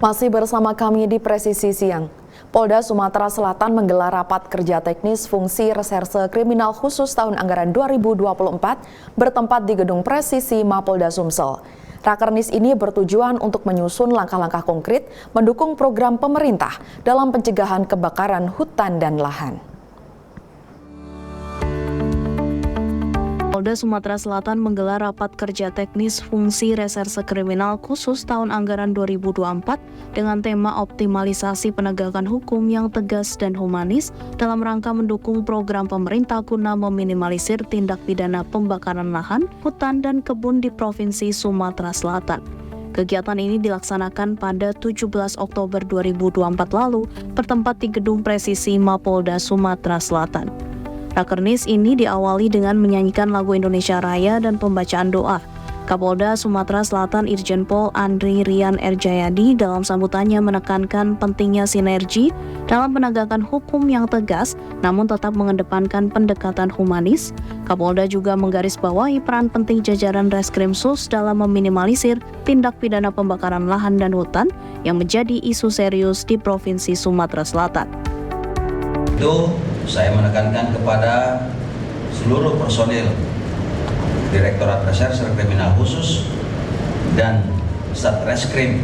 Masih bersama kami di Presisi Siang. Polda Sumatera Selatan menggelar rapat kerja teknis fungsi reserse kriminal khusus tahun anggaran 2024 bertempat di Gedung Presisi Mapolda Sumsel. Rakernis ini bertujuan untuk menyusun langkah-langkah konkret mendukung program pemerintah dalam pencegahan kebakaran hutan dan lahan. Polda Sumatera Selatan menggelar rapat kerja teknis fungsi reserse kriminal khusus tahun anggaran 2024 dengan tema optimalisasi penegakan hukum yang tegas dan humanis dalam rangka mendukung program pemerintah guna meminimalisir tindak pidana pembakaran lahan, hutan, dan kebun di Provinsi Sumatera Selatan. Kegiatan ini dilaksanakan pada 17 Oktober 2024 lalu bertempat di Gedung Presisi Mapolda Sumatera Selatan. Rakernis ini diawali dengan menyanyikan lagu Indonesia Raya dan pembacaan doa. Kapolda Sumatera Selatan Irjen Pol Andri Rian Erjayadi dalam sambutannya menekankan pentingnya sinergi dalam penegakan hukum yang tegas namun tetap mengedepankan pendekatan humanis. Kapolda juga menggarisbawahi peran penting jajaran Reskrimsus dalam meminimalisir tindak pidana pembakaran lahan dan hutan yang menjadi isu serius di Provinsi Sumatera Selatan. Itu saya menekankan kepada seluruh personil Direktorat Reserse Kriminal Khusus dan Satreskrim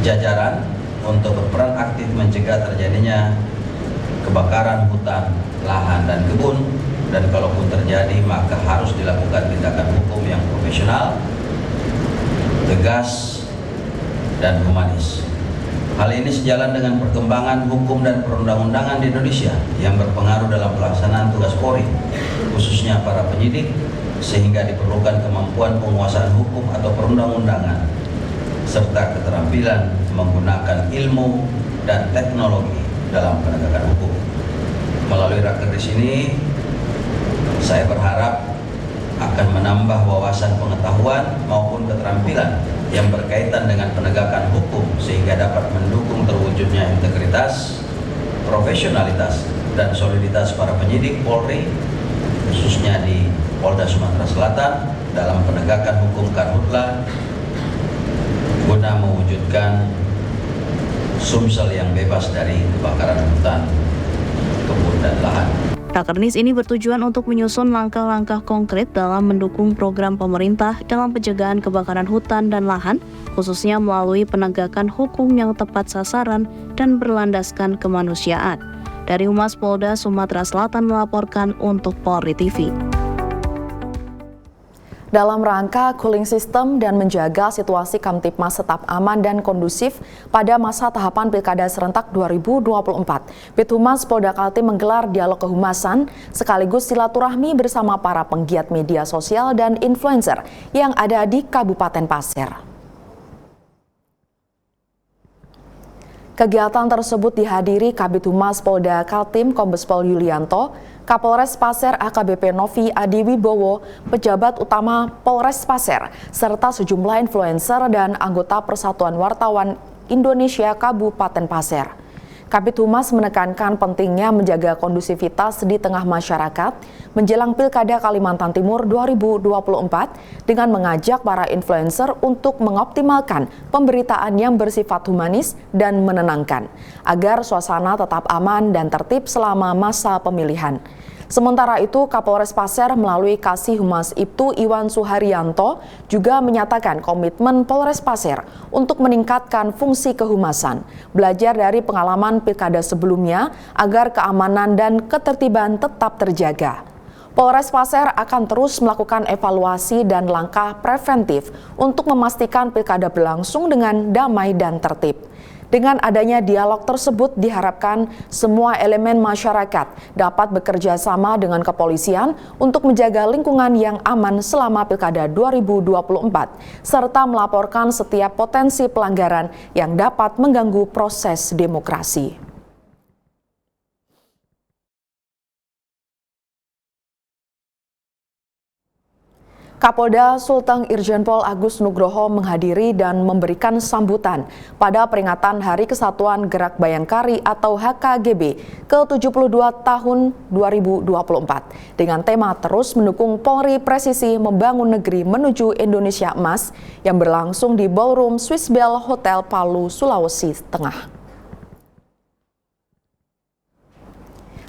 jajaran untuk berperan aktif mencegah terjadinya kebakaran hutan, lahan, dan kebun, dan kalaupun terjadi maka harus dilakukan tindakan hukum yang profesional, tegas, dan humanis. Hal ini sejalan dengan perkembangan hukum dan perundang-undangan di Indonesia yang berpengaruh dalam pelaksanaan tugas Polri, khususnya para penyidik, sehingga diperlukan kemampuan penguasaan hukum atau perundang-undangan, serta keterampilan menggunakan ilmu dan teknologi dalam penegakan hukum. Melalui rakernis ini, saya berharap akan menambah wawasan pengetahuan maupun keterampilan yang berkaitan dengan penegakan hukum sehingga dapat mendukung terwujudnya integritas, profesionalitas, dan soliditas para penyidik Polri, khususnya di Polda Sumatera Selatan dalam penegakan hukum Karhutla guna mewujudkan Sumsel yang bebas dari kebakaran hutan, kebun, dan lahan. Rakernis ini bertujuan untuk menyusun langkah-langkah konkret dalam mendukung program pemerintah dalam pencegahan kebakaran hutan dan lahan, khususnya melalui penegakan hukum yang tepat sasaran dan berlandaskan kemanusiaan. Dari Humas Polda Sumatera Selatan melaporkan untuk Polri TV. Dalam rangka cooling system dan menjaga situasi Kamtipmas tetap aman dan kondusif pada masa tahapan Pilkada Serentak 2024, Bithumas Polda Kaltim menggelar dialog kehumasan sekaligus silaturahmi bersama para penggiat media sosial dan influencer yang ada di Kabupaten Pasir. Kegiatan tersebut dihadiri Kabid Humas Polda Kaltim Kombes Pol Yulianto, Kapolres Pasir AKBP Novi Adiwibowo, pejabat utama Polres Pasir, serta sejumlah influencer dan anggota Persatuan Wartawan Indonesia Kabupaten Pasir. Kabid Humas menekankan pentingnya menjaga kondusivitas di tengah masyarakat menjelang Pilkada Kalimantan Timur 2024 dengan mengajak para influencer untuk mengoptimalkan pemberitaan yang bersifat humanis dan menenangkan agar suasana tetap aman dan tertib selama masa pemilihan. Sementara itu, Kapolres Pasir melalui Kasih Humas Ibtu Iwan Suharyanto juga menyatakan komitmen Polres Pasir untuk meningkatkan fungsi kehumasan, belajar dari pengalaman pilkada sebelumnya agar keamanan dan ketertiban tetap terjaga. Polres Pasir akan terus melakukan evaluasi dan langkah preventif untuk memastikan pilkada berlangsung dengan damai dan tertib. Dengan adanya dialog tersebut diharapkan semua elemen masyarakat dapat bekerja sama dengan kepolisian untuk menjaga lingkungan yang aman selama Pilkada 2024 serta melaporkan setiap potensi pelanggaran yang dapat mengganggu proses demokrasi. Kapolda Sulteng Irjen Pol Agus Nugroho menghadiri dan memberikan sambutan pada peringatan Hari Kesatuan Gerak Bayangkari atau HKGB ke-72 tahun 2024 dengan tema terus mendukung Polri Presisi Membangun Negeri Menuju Indonesia Emas yang berlangsung di Ballroom Swiss Bell Hotel Palu, Sulawesi Tengah.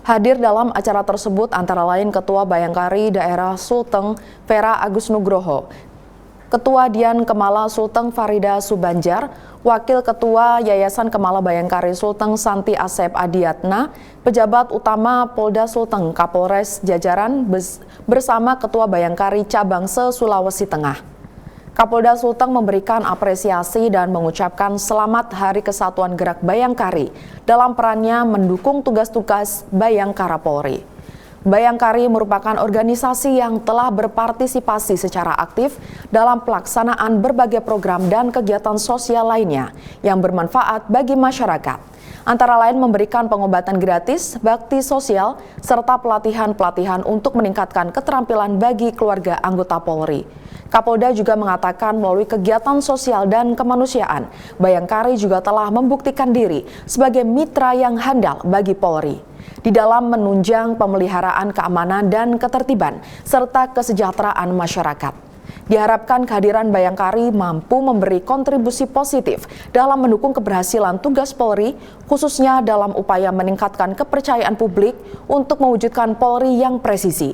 Hadir dalam acara tersebut antara lain Ketua Bayangkari Daerah Sulteng Vera Agus Nugroho, Ketua Dian Kemala Sulteng Farida Subanjar, Wakil Ketua Yayasan Kemala Bayangkari Sulteng Santi Asep Adiatna, pejabat utama Polda Sulteng, Kapolres jajaran bersama Ketua Bayangkari Cabang se-Sulawesi Tengah. Kapolda Sulteng memberikan apresiasi dan mengucapkan selamat Hari Kesatuan Gerak Bayangkari dalam perannya mendukung tugas-tugas Bayangkara Polri. Bayangkari merupakan organisasi yang telah berpartisipasi secara aktif dalam pelaksanaan berbagai program dan kegiatan sosial lainnya yang bermanfaat bagi masyarakat. Antara lain memberikan pengobatan gratis, bakti sosial, serta pelatihan-pelatihan untuk meningkatkan keterampilan bagi keluarga anggota Polri. Kapolda juga mengatakan melalui kegiatan sosial dan kemanusiaan, Bayangkari juga telah membuktikan diri sebagai mitra yang handal bagi Polri di dalam menunjang pemeliharaan keamanan dan ketertiban serta kesejahteraan masyarakat. Diharapkan kehadiran Bayangkari mampu memberi kontribusi positif dalam mendukung keberhasilan tugas Polri, khususnya dalam upaya meningkatkan kepercayaan publik untuk mewujudkan Polri yang presisi.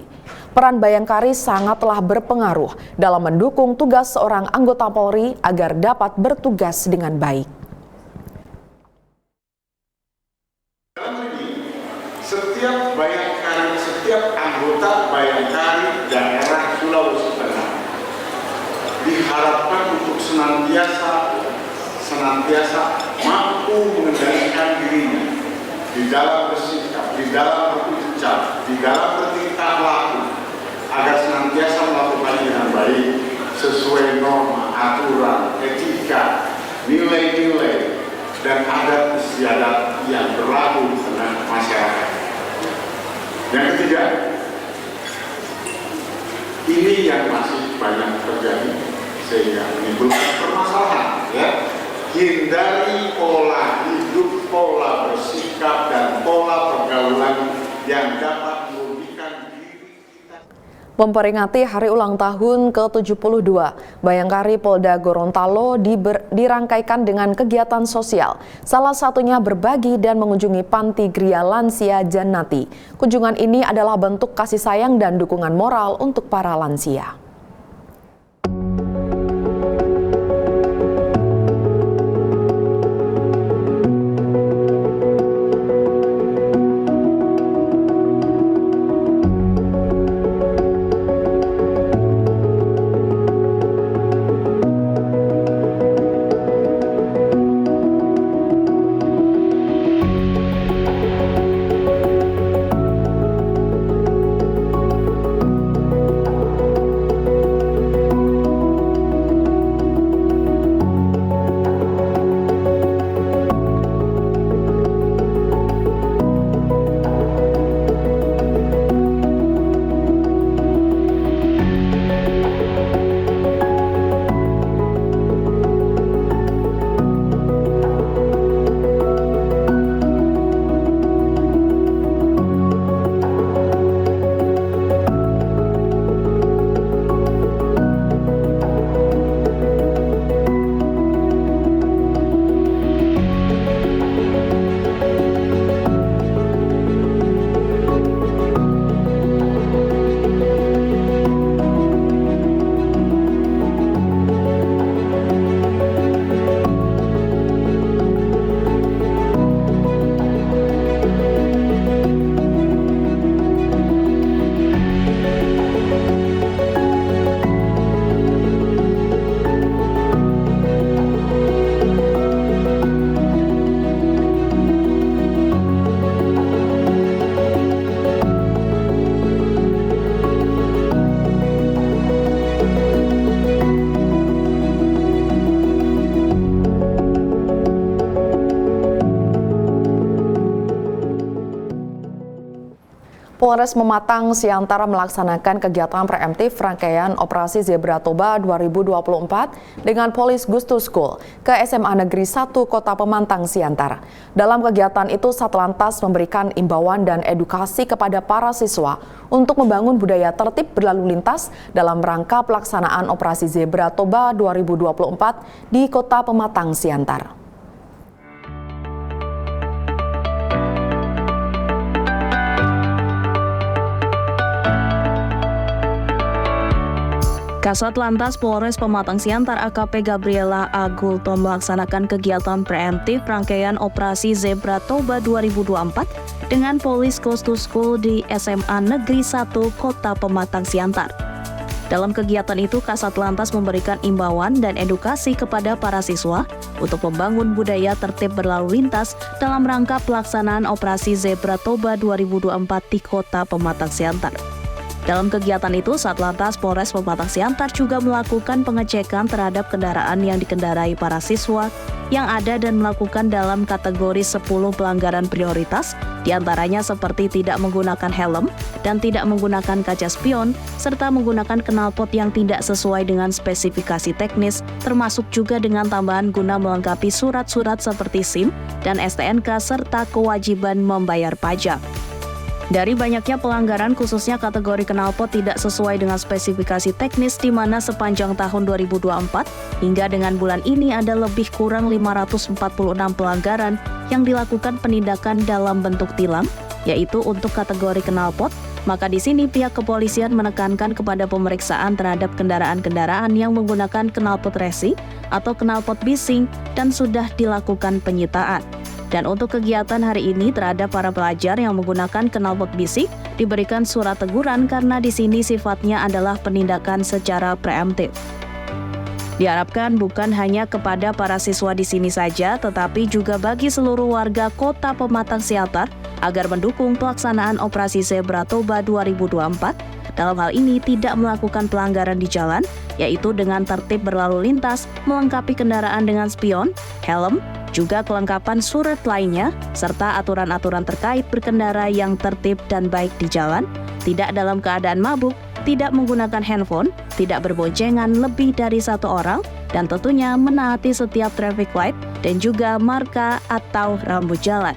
Peran Bayangkari sangatlah berpengaruh dalam mendukung tugas seorang anggota Polri agar dapat bertugas dengan baik. Setiap Bayangkari, setiap anggota Bayangkari daerah Sulawesi Tengah diharapkan untuk senantiasa mampu mengendalikan dirinya di dalam bersikap, di dalam berucap, di dalam bertingkah laku agar senantiasa melakukannya dengan baik sesuai norma, aturan, etika, nilai-nilai dan adat istiadat yang berlaku di tengah masyarakat. Yang ketiga, ini yang masih banyak terjadi sehingga menimbulkan permasalahan. Ya, hindari pola hidup, pola bersikap dan pola pergaulan yang dapat merugikan diri kita. Memperingati hari ulang tahun ke-72, Bayangkari Polda Gorontalo dirangkaikan dengan kegiatan sosial. Salah satunya berbagi dan mengunjungi Panti Gria Lansia Jannati. Kunjungan ini adalah bentuk kasih sayang dan dukungan moral untuk para lansia. Polres Pematang Siantara melaksanakan kegiatan preemptif rangkaian Operasi Zebra Toba 2024 dengan Polis Gustus School ke SMA Negeri 1 Kota Pematang Siantara. Dalam kegiatan itu, Satlantas memberikan imbauan dan edukasi kepada para siswa untuk membangun budaya tertib berlalu lintas dalam rangka pelaksanaan Operasi Zebra Toba 2024 di Kota Pematang Siantara. Kasat Lantas Polres Pematang Siantara AKP Gabriela Agulto melaksanakan kegiatan preemptif rangkaian Operasi Zebra Toba 2024 dengan Polis Gustus School di SMA Negeri 1 Kota Pematang Siantara. Dalam kegiatan itu, Kasat Lantas memberikan imbauan dan edukasi kepada para siswa untuk membangun budaya tertib berlalu lintas dalam rangka pelaksanaan Operasi Zebra Toba 2024 di Kota Pematang Siantara. Dalam kegiatan itu, Satlantas Polres Pematang Siantara juga melakukan pengecekan terhadap kendaraan yang dikendarai para siswa yang ada dan melakukan dalam kategori 10 pelanggaran prioritas, diantaranya seperti tidak menggunakan helm dan tidak menggunakan kaca spion, serta menggunakan knalpot yang tidak sesuai dengan spesifikasi teknis, termasuk juga dengan tambahan guna melengkapi surat-surat seperti SIM dan STNK serta kewajiban membayar pajak. Dari banyaknya pelanggaran, khususnya kategori knalpot tidak sesuai dengan spesifikasi teknis, di mana sepanjang tahun 2024 hingga dengan bulan ini ada lebih kurang 546 pelanggaran yang dilakukan penindakan dalam bentuk tilang, yaitu untuk kategori knalpot. Maka di sini pihak kepolisian menekankan kepada pemeriksaan terhadap kendaraan-kendaraan yang menggunakan knalpot racing atau knalpot bising dan sudah dilakukan penyitaan. Dan untuk kegiatan hari ini terhadap para pelajar yang menggunakan knalpot bising diberikan surat teguran karena di sini sifatnya adalah penindakan secara preemptif. Diharapkan bukan hanya kepada para siswa di sini saja, tetapi juga bagi seluruh warga Kota Pematang Siantara agar mendukung pelaksanaan Operasi Zebra Toba 2024. Dalam hal ini tidak melakukan pelanggaran di jalan, yaitu dengan tertib berlalu lintas, melengkapi kendaraan dengan spion, helm, juga kelengkapan surat lainnya, serta aturan-aturan terkait berkendara yang tertib dan baik di jalan, tidak dalam keadaan mabuk, tidak menggunakan handphone, tidak berboncengan lebih dari satu orang, dan tentunya menaati setiap traffic light dan juga marka atau rambu jalan.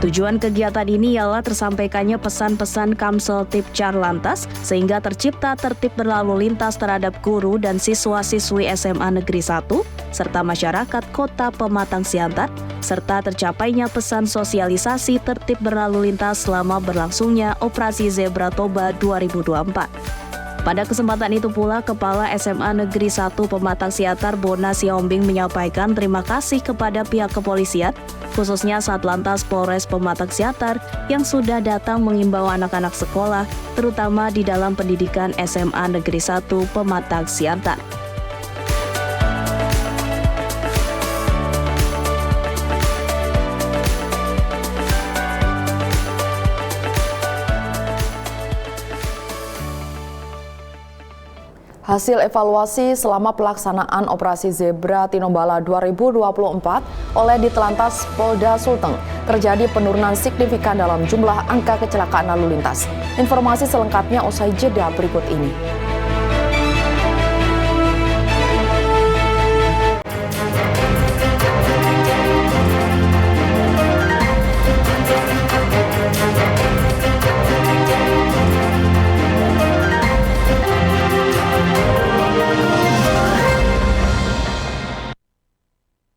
Tujuan kegiatan ini ialah tersampaikannya pesan-pesan Kamsel Tipcar Lantas sehingga tercipta tertib berlalu lintas terhadap guru dan siswa-siswi SMA Negeri 1 serta masyarakat Kota Pematang Siantara, serta tercapainya pesan sosialisasi tertib berlalu lintas selama berlangsungnya Operasi Zebra Toba 2024. Pada kesempatan itu pula, Kepala SMA Negeri 1 Pematang Siantara Bona Siombing menyampaikan terima kasih kepada pihak kepolisian, khususnya Satlantas Polres Pematang Siantara yang sudah datang mengimbau anak-anak sekolah, terutama di dalam pendidikan SMA Negeri 1 Pematang Siantara. Hasil evaluasi selama pelaksanaan Operasi Zebra Tinombala 2024 oleh Ditlantas Polda Sulteng, terjadi penurunan signifikan dalam jumlah angka kecelakaan lalu lintas. Informasi selengkapnya usai jeda berikut ini.